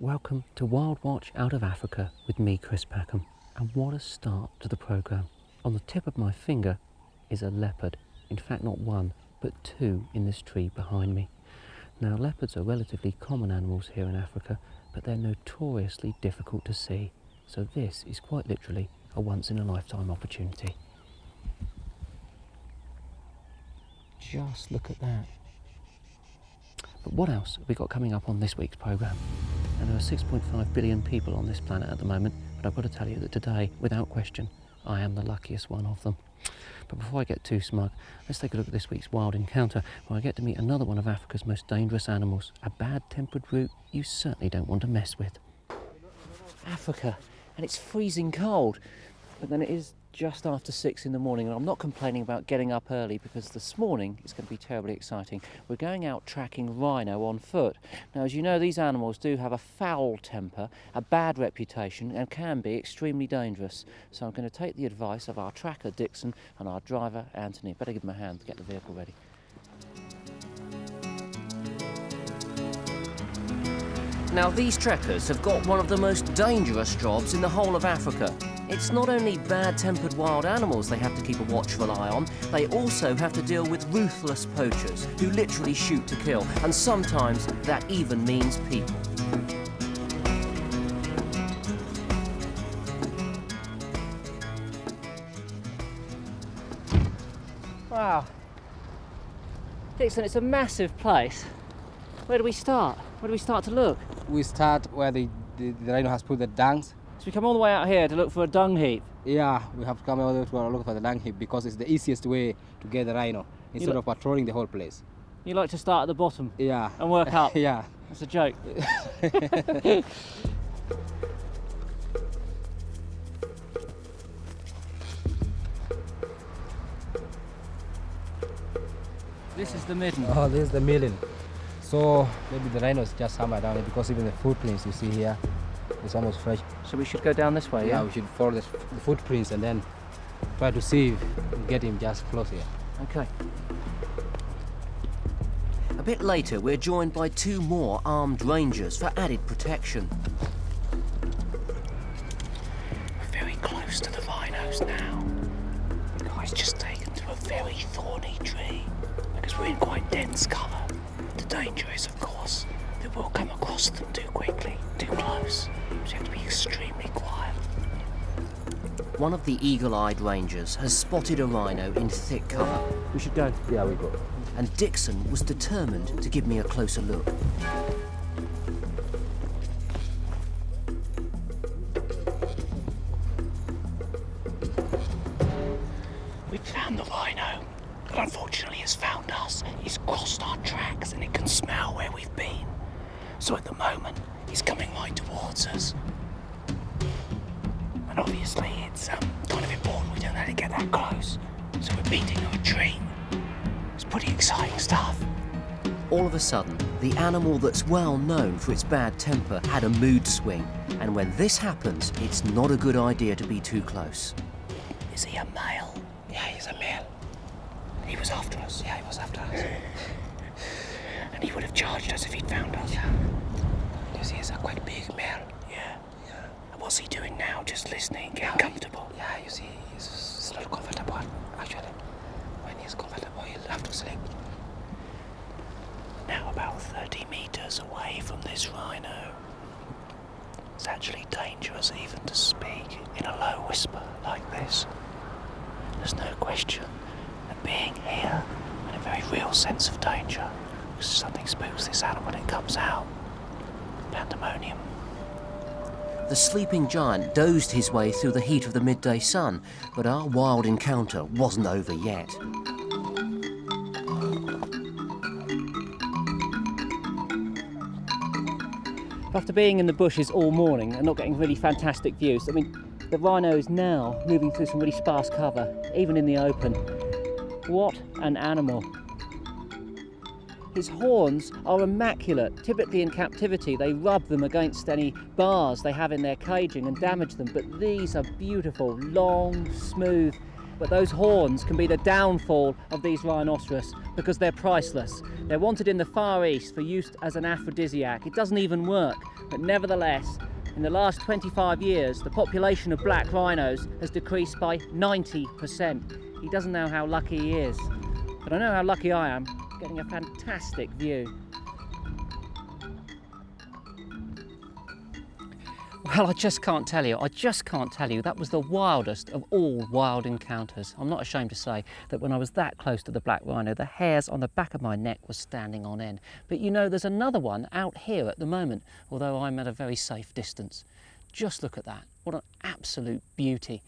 Welcome to Wildwatch out of Africa with me, Chris Packham. And what a start to the programme. On the tip of my finger is a leopard. In fact, not one, but two in this tree behind me. Now, leopards are relatively common animals here in Africa, but they're notoriously difficult to see. So this is quite literally a once-in-a-lifetime opportunity. Just look at that. But what else have we got coming up on this week's programme? And there are 6.5 billion people on this planet at the moment, but I've got to tell you that today, without question, I am the luckiest one of them. But before I get too smug, let's take a look at this week's wild encounter, where I get to meet another one of Africa's most dangerous animals, a bad-tempered root you certainly don't want to mess with. Africa, and it's freezing cold, but then it is just after 6 in the morning, and I'm not complaining about getting up early because this morning it's going to be terribly exciting. We're going out tracking rhino on foot. Now, as you know, these animals do have a foul temper, a bad reputation, and can be extremely dangerous. So I'm going to take the advice of our tracker Dixon and our driver Anthony. Better give them a hand to get the vehicle ready. Now, these trekkers have got one of the most dangerous jobs in the whole of Africa. It's not only bad-tempered wild animals they have to keep a watchful eye on, they also have to deal with ruthless poachers who literally shoot to kill, and sometimes that even means people. Wow. Dixon, it's a massive place. Where do we start? Where do we start to look? We start where the rhino has put the dungs. So we come all the way out here to look for a dung heap. Yeah, we have to come all the way to look for the dung heap because it's the easiest way to get the rhino instead of patrolling the whole place. You like to start at the bottom? Yeah. And work up? Yeah. That's a joke. This is the midden. Oh, this is the midden. So maybe the rhino is just somewhere down here because even the footprints you see here is almost fresh. So we should go down this way, yeah? We should follow the footprints and then try to see if we can get him just close here. Okay. A bit later, we're joined by two more armed rangers for added protection. We're very close to the rhinos now. The guy's just taken to a very thorny tree because we're in quite dense cover. The danger is, of course, that we'll come across them too quickly, too close. So you have to be extremely quiet. One of the eagle-eyed rangers has spotted a rhino in thick cover. We should go. Yeah, we go. And Dixon was determined to give me a closer look. We've found the rhino, but unfortunately it's found us. It's crossed our tracks and it can smell where we've been. So at the moment, he's coming right towards us. And obviously it's kind of important we don't let it get that close. So we're beating a retreat. It's pretty exciting stuff. All of a sudden, the animal that's well known for its bad temper had a mood swing. And when this happens, it's not a good idea to be too close. Is he a male? Yeah, he's a male. He was after us. Yeah, he was after us. And he would have charged us if he'd found us. Yeah. You see, he's a quite big male. Yeah. And what's he doing now? Just listening, getting comfortable? Yeah, you see, he's not comfortable, actually. When he's comfortable, he'll have to sleep. Now about 30 metres away from this rhino. It's actually dangerous even to speak in a low whisper like this. There's no question that being here in a very real sense of danger, because something spooks this animal when it comes out. Pandemonium. The sleeping giant dozed his way through the heat of the midday sun, but our wild encounter wasn't over yet. After being in the bushes all morning and not getting really fantastic views, I mean, the rhino is now moving through some really sparse cover, even in the open. What an animal. His horns are immaculate. Typically in captivity, they rub them against any bars they have in their caging and damage them, but these are beautiful, long, smooth, but those horns can be the downfall of these rhinoceros because they're priceless. They're wanted in the Far East for use as an aphrodisiac. It doesn't even work, but nevertheless, in the last 25 years, the population of black rhinos has decreased by 90%. He doesn't know how lucky he is, but I know how lucky I am, getting a fantastic view. Well, I just can't tell you. That was the wildest of all wild encounters. I'm not ashamed to say that when I was that close to the black rhino, the hairs on the back of my neck were standing on end. But you know, there's another one out here at the moment, although I'm at a very safe distance. Just look at that. What an absolute beauty.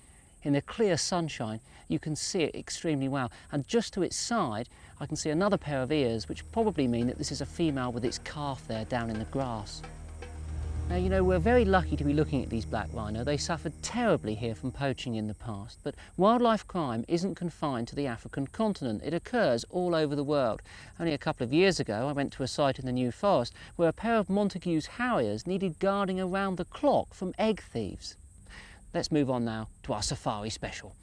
In the clear sunshine, you can see it extremely well. And just to its side, I can see another pair of ears, which probably mean that this is a female with its calf there down in the grass. Now, you know, we're very lucky to be looking at these black rhino. They suffered terribly here from poaching in the past, but wildlife crime isn't confined to the African continent. It occurs all over the world. Only a couple of years ago, I went to a site in the New Forest where a pair of Montagu's harriers needed guarding around the clock from egg thieves. Let's move on now to our safari special.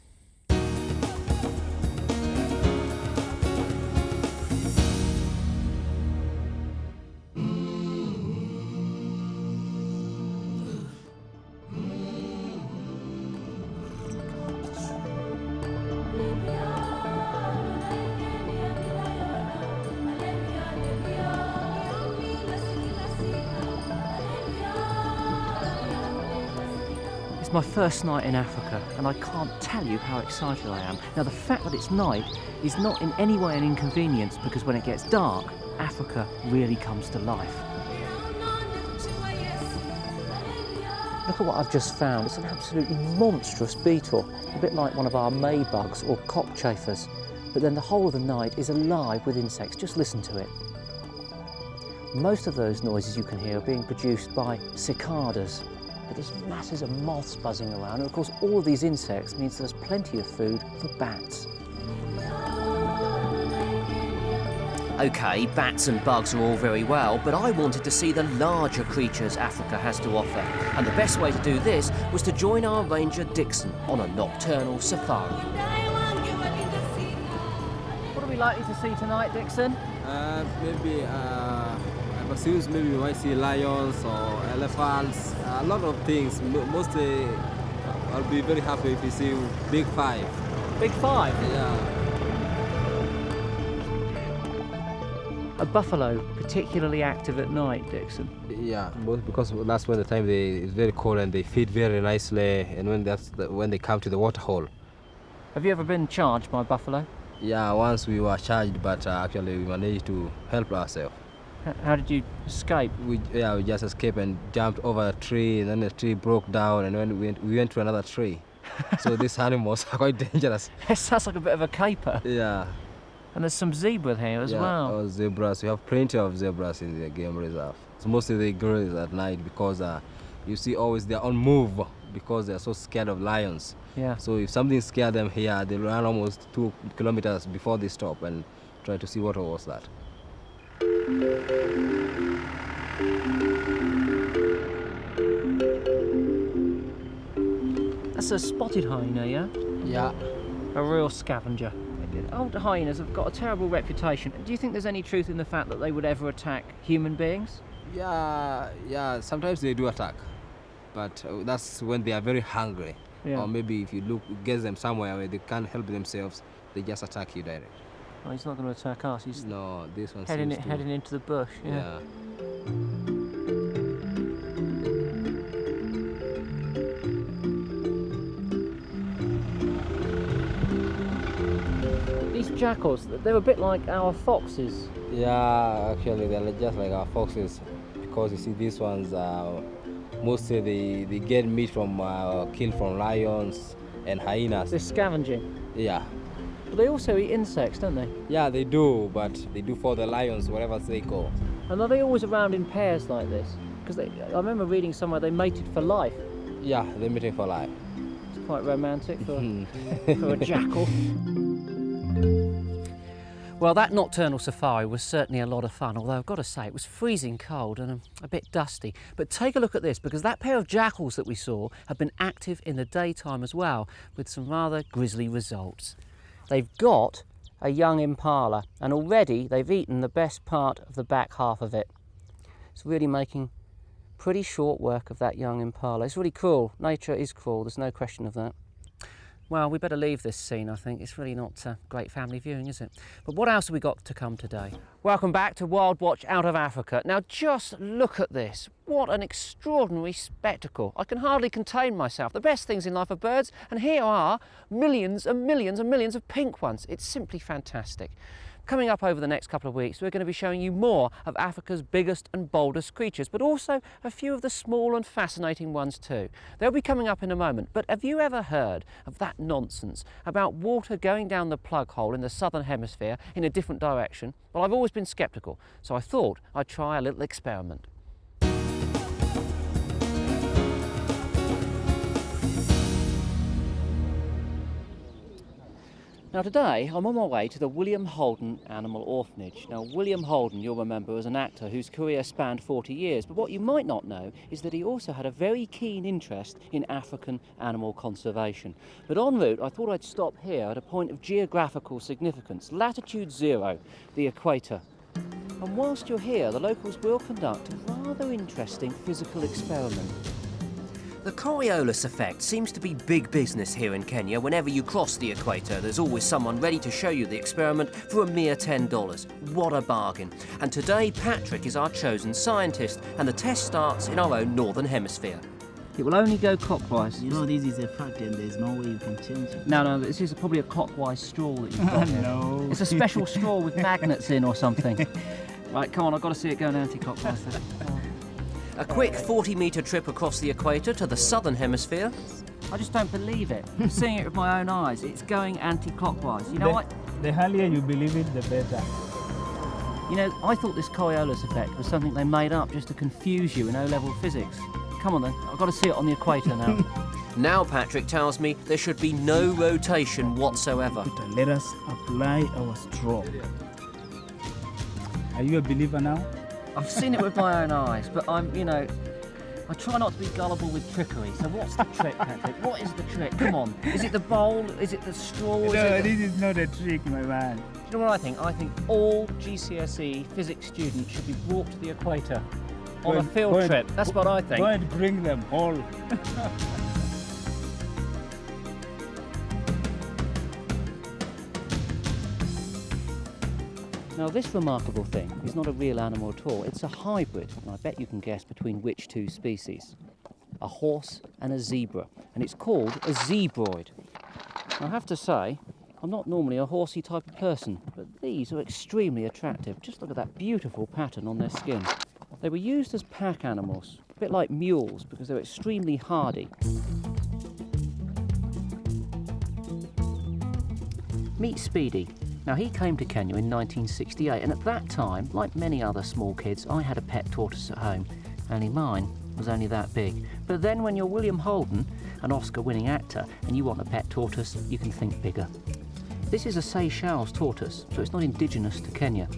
It's my first night in Africa, and I can't tell you how excited I am. Now, the fact that it's night is not in any way an inconvenience, because when it gets dark, Africa really comes to life. Look at what I've just found. It's an absolutely monstrous beetle, a bit like one of our maybugs or cockchafers. But then the whole of the night is alive with insects. Just listen to it. Most of those noises you can hear are being produced by cicadas. But there's masses of moths buzzing around, and of course all of these insects means there's plenty of food for bats. OK, bats and bugs are all very well, but I wanted to see the larger creatures Africa has to offer. And the best way to do this was to join our ranger Dixon on a nocturnal safari. What are we likely to see tonight, Dixon? Maybe assumes maybe we might see lions or elephants, a lot of things. Mostly, I'll be very happy if you see big five. Big five? Yeah. A buffalo particularly active at night, Dixon? Yeah, because that's when the time it's very cold and they feed very nicely, and when they come to the water hole. Have you ever been charged by buffalo? Yeah, once we were charged, but actually we managed to help ourselves. How did you escape? We just escaped and jumped over a tree, and then the tree broke down, and then we went to another tree. So these animals are quite dangerous. It sounds like a bit of a caper. Yeah. And there's some zebra here as well. Zebras. We have plenty of zebras in the game reserve. So mostly they graze at night because you see always they're on move because they're so scared of lions. Yeah. So if something scared them here, they run almost 2 kilometers before they stop and try to see what was that. That's a spotted hyena, yeah? Yeah. A real scavenger. Old hyenas have got a terrible reputation. Do you think there's any truth in the fact that they would ever attack human beings? Yeah, sometimes they do attack, but that's when they are very hungry. Yeah. Or maybe if you get them somewhere where they can't help themselves, they just attack you direct. Oh, he's not going to attack us. He's No, this one heading seems to... into the bush. Yeah. These jackals, they're a bit like our foxes. Yeah, actually they're just like our foxes, because you see these ones, mostly they get meat from killed from lions and hyenas. They're scavenging. Yeah. But they also eat insects, don't they? Yeah, they do, but they do for the lions wherever they go. And are they always around in pairs like this? Because I remember reading somewhere they mated for life. Yeah, they're mating for life. It's quite romantic for a jackal. Well, that nocturnal safari was certainly a lot of fun, although I've got to say it was freezing cold and a bit dusty. But take a look at this, because that pair of jackals that we saw have been active in the daytime as well, with some rather grisly results. They've got a young impala, and already they've eaten the best part of the back half of it. It's really making pretty short work of that young impala. It's really cruel. Nature is cruel, there's no question of that. Well, we better leave this scene, I think. It's really not great family viewing, is it? But what else have we got to come today? Welcome back to Wildwatch out of Africa. Now, just look at this. What an extraordinary spectacle. I can hardly contain myself. The best things in life are birds, and here are millions and millions and millions of pink ones. It's simply fantastic. Coming up over the next couple of weeks, we're going to be showing you more of Africa's biggest and boldest creatures, but also a few of the small and fascinating ones too. They'll be coming up in a moment, but have you ever heard of that nonsense about water going down the plug hole in the southern hemisphere in a different direction? Well, I've always been sceptical, so I thought I'd try a little experiment. Now today, I'm on my way to the William Holden Animal Orphanage. Now William Holden, you'll remember, was an actor whose career spanned 40 years, but what you might not know is that he also had a very keen interest in African animal conservation. But en route, I thought I'd stop here at a point of geographical significance, latitude 0, the equator. And whilst you're here, the locals will conduct a rather interesting physical experiment. The Coriolis effect seems to be big business here in Kenya. Whenever you cross the equator, there's always someone ready to show you the experiment for a mere $10. What a bargain. And today, Patrick is our chosen scientist, and the test starts in our own northern hemisphere. It will only go clockwise. You know this is a fact and there's no way you can change it. No, this is probably a clockwise straw that you've got here. No. It's a special straw with magnets in or something. Right, come on, I've got to see it going anti-clockwise then. A quick 40-metre trip across the equator to the southern hemisphere. I just don't believe it. I'm seeing it with my own eyes. It's going anti-clockwise. You know what? The earlier you believe it, the better. You know, I thought this Coriolis effect was something they made up just to confuse you in O-level physics. Come on then, I've got to see it on the equator now. Now Patrick tells me there should be no rotation whatsoever. Let us apply our straw. Are you a believer now? I've seen it with my own eyes, but I try not to be gullible with trickery. So what's the trick, Patrick? What is the trick? Come on. Is it the bowl? Is it the straw? No, this is not a trick, my man. Do you know what I think? I think all GCSE physics students should be brought to the equator on a field trip. That's what I think. Go and bring them all. Now this remarkable thing is not a real animal at all, it's a hybrid, and I bet you can guess between which two species. A horse and a zebra, and it's called a zebroid. I have to say, I'm not normally a horsey type of person, but these are extremely attractive. Just look at that beautiful pattern on their skin. They were used as pack animals, a bit like mules, because they're extremely hardy. Meet Speedy. Now he came to Kenya in 1968, and at that time, like many other small kids, I had a pet tortoise at home. Only mine was only that big. But then when you're William Holden, an Oscar-winning actor, and you want a pet tortoise, you can think bigger. This is a Seychelles tortoise, so it's not indigenous to Kenya.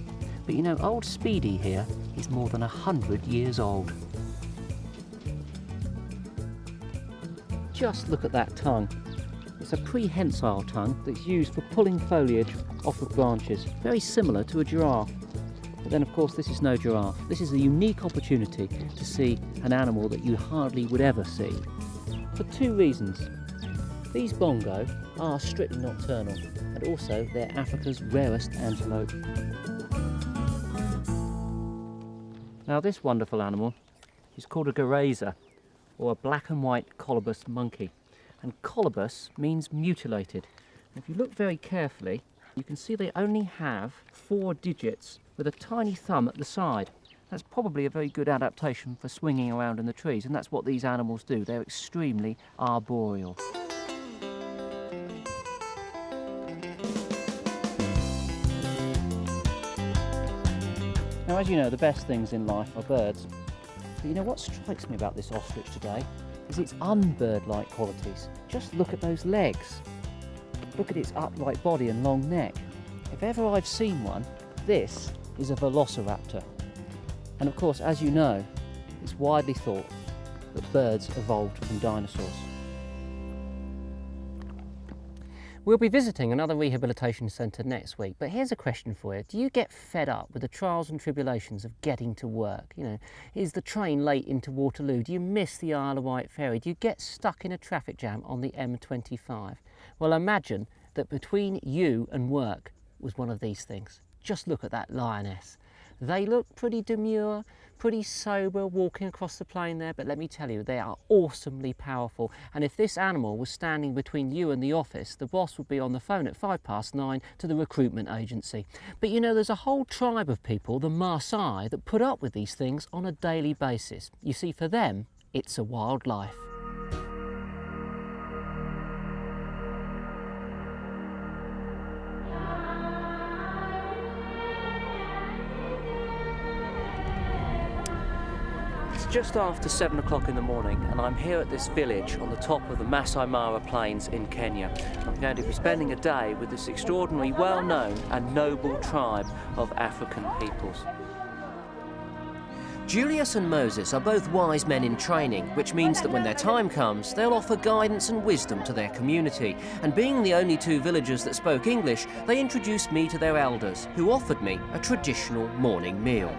But you know, old Speedy here is more than 100 years old. Just look at that tongue. It's a prehensile tongue that's used for pulling foliage off of branches, very similar to a giraffe. But then of course this is no giraffe. This is a unique opportunity to see an animal that you hardly would ever see. For two reasons. These bongo are strictly nocturnal, and also they're Africa's rarest antelope. Now this wonderful animal is called a garaza, or a black and white colobus monkey. And colobus means mutilated. And if you look very carefully, you can see they only have 4 digits with a tiny thumb at the side. That's probably a very good adaptation for swinging around in the trees, and that's what these animals do. They're extremely arboreal. Now, as you know, the best things in life are birds. But you know what strikes me about this ostrich today is its unbird-like qualities. Just look at those legs. Look at its upright body and long neck. If ever I've seen one, this is a velociraptor. And of course, as you know, it's widely thought that birds evolved from dinosaurs. We'll be visiting another rehabilitation centre next week, but here's a question for you. Do you get fed up with the trials and tribulations of getting to work? You know, is the train late into Waterloo? Do you miss the Isle of Wight ferry? Do you get stuck in a traffic jam on the M25? Well, imagine that between you and work was one of these things. Just look at that lioness. They look pretty demure, pretty sober walking across the plain there, but let me tell you, they are awesomely powerful. And if this animal was standing between you and the office, the boss would be on the phone at 9:05 to the recruitment agency. But you know, there's a whole tribe of people, the Massai, that put up with these things on a daily basis. You see, for them, it's a wildlife. Just after 7 o'clock in the morning, and I'm here at this village on the top of the Massai Mara Plains in Kenya. I'm going to be spending a day with this extraordinary, well-known and noble tribe of African peoples. Julius and Moses are both wise men in training, which means that when their time comes, they'll offer guidance and wisdom to their community. And being the only two villagers that spoke English, they introduced me to their elders, who offered me a traditional morning meal.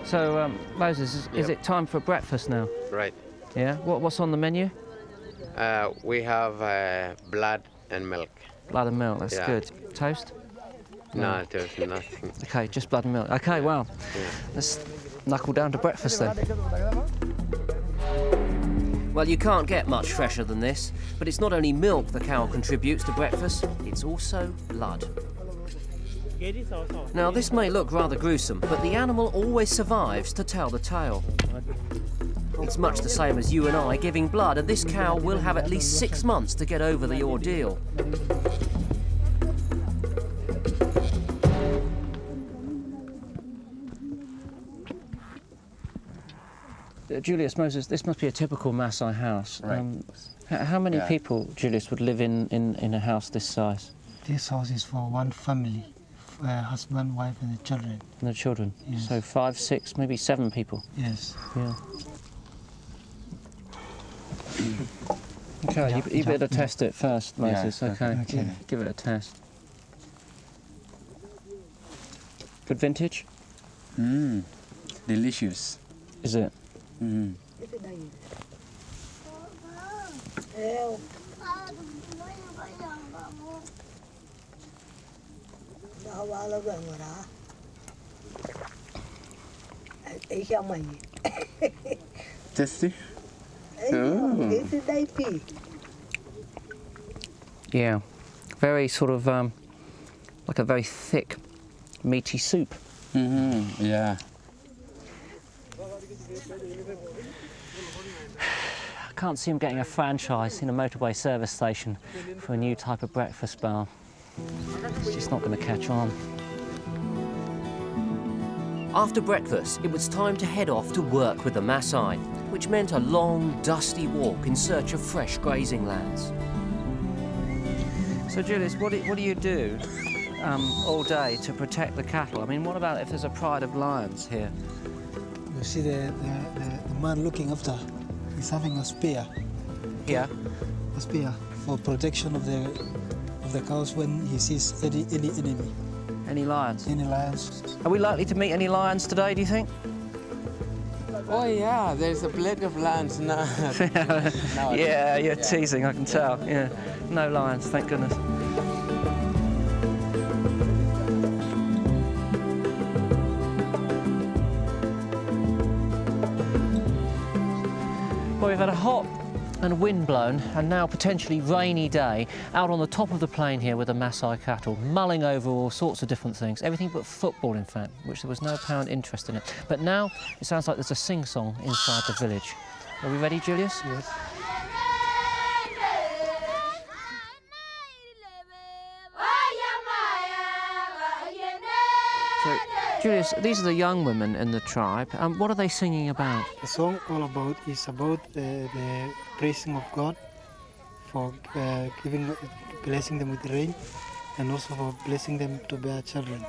So, Moses, is it time for breakfast now? Right. Yeah? What's on the menu? We have blood and milk. Blood and milk, that's good. Toast? No, there's nothing. Okay, just blood and milk. Okay, well, let's knuckle down to breakfast then. Well, you can't get much fresher than this, but it's not only milk the cow contributes to breakfast, it's also blood. Now, this may look rather gruesome, but the animal always survives to tell the tale. It's much the same as you and I giving blood, and this cow will have at least 6 months to get over the ordeal. Julius, Moses, this must be a typical Maasai house. Right. How many people, Julius, would live in a house this size? This house is for one family, husband, wife, and the children. And the children? Yes. So 5, 6, maybe 7 people? Yes. Yeah. Okay, you better test it first, Moses. Yeah, okay. okay. Give it a test. Good vintage? Delicious. Is it? Tasty? Yeah. Very sort of like a very thick, meaty soup. Yeah. I can't see him getting a franchise in a motorway service station for a new type of breakfast bar. It's just not going to catch on. After breakfast, it was time to head off to work with the Maasai, which meant a long, dusty walk in search of fresh grazing lands. So, Julius, what do you do all day to protect the cattle? I mean, what about if there's a pride of lions here? You see the man looking after, he's having a spear. Yeah. A spear for protection of the cows when he sees any enemy. Any lions? Any lions. Are we likely to meet any lions today, do you think? Oh yeah, there's a plate of lands now. Yeah, you're teasing, I can tell. Yeah, no lions, thank goodness. Well, we've had a hot and wind-blown and now potentially rainy day out on the top of the plain here with the Maasai cattle, mulling over all sorts of different things, everything but football in fact, which there was no apparent interest in it. But now it sounds like there's a sing-song inside the village. Are we ready, Julius? Yes. So, Julius, these are the young women in the tribe. What are they singing about? The song all about is about the praising of God for blessing them with rain and also for blessing them to bear children.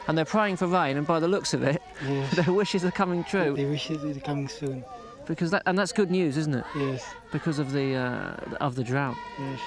And they're praying for rain, and by the looks of it, Yes. their wishes are coming true. They wish it is coming soon. Because that's good news, isn't it? Yes. Because of the drought. Yes.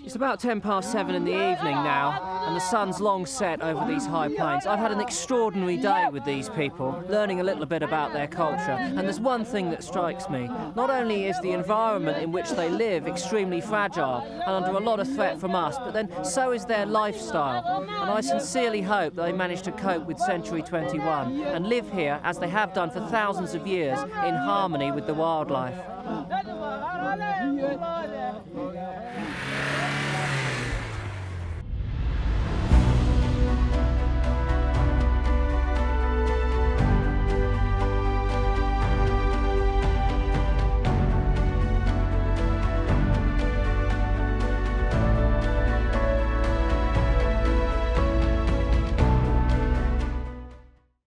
It's about 7:10 in the evening now, and the sun's long set over these high plains. I've had an extraordinary day with these people, learning a little bit about their culture, and there's one thing that strikes me. Not only is the environment in which they live extremely fragile and under a lot of threat from us, but then so is their lifestyle. And I sincerely hope that they manage to cope with Century 21 and live here, as they have done for thousands of years, in harmony with the wildlife.